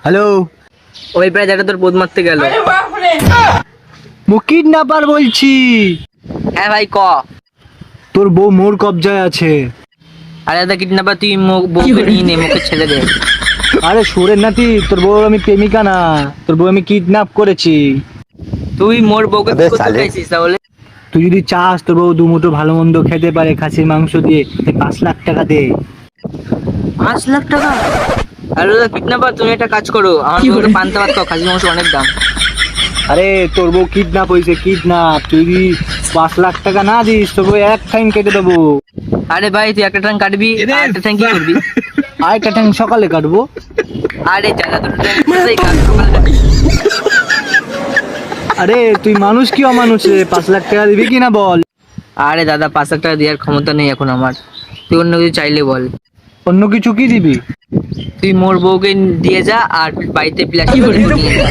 Hello, ওই প্রায় যেটা তোর বোধ মারতে গেল। মো কিডন্যাপার বলছি। হ্যাঁ ভাই ক। তোর বউ মোর কবজায় আছে। আরে দাদা কিডন্যাপার, তুই বউকে নিয়ে নে, মুখে ছেড়ে দে। আরে সুরের নাতি, তোর বউ আমি প্রেমিকা না, তোর বউ আমি কিডন্যাপ করেছি। তুই মোর বউকে কি করতে চাইছিস তাহলে? তুই যদি চাস তোর বউ দুমুঠো ভালো মন্দ খেতে পারে খাসির মাংস দিয়ে, তাই 5 লাখ টাকা দে। 5 লাখ টাকা? আরে দাদা কিডন্যাপার, তুমি একটা কাজ করো, আমার বউকে পান্তা ভাত খাও, খাসির মাংস অনেক দাম। আরে তোর বউ কিডন্যাপ হয়েছে, কিডন্যাপ। তুই যদি 5 লাখ টাকা না দিস তোর বউ এক টাইম কেটে দেবো। আরে ভাই তুই একটা ট্যাং কাটবি, আর একটা ট্যাং কি করবি? আর একটা টাইম সকালে কাটবো। আরে জ্বালা, দুটো ট্যাং কোথায় কাট, সকালে কাটবি। আরে তুই মানুষ কি অমানুষ রে? 5 লাখ টাকা দিবি কিনা বল। আরে দাদা 5 লাখ টাকা দেওয়ার ক্ষমতা নেই এখন আমার, তুই অন্য কিছু চাইলে বল। অন্য কিছু কি দিবি? তুই মোর বউকে দিয়ে যা, আর বাড়িতে প্লাস্টিক নিয়ে যা।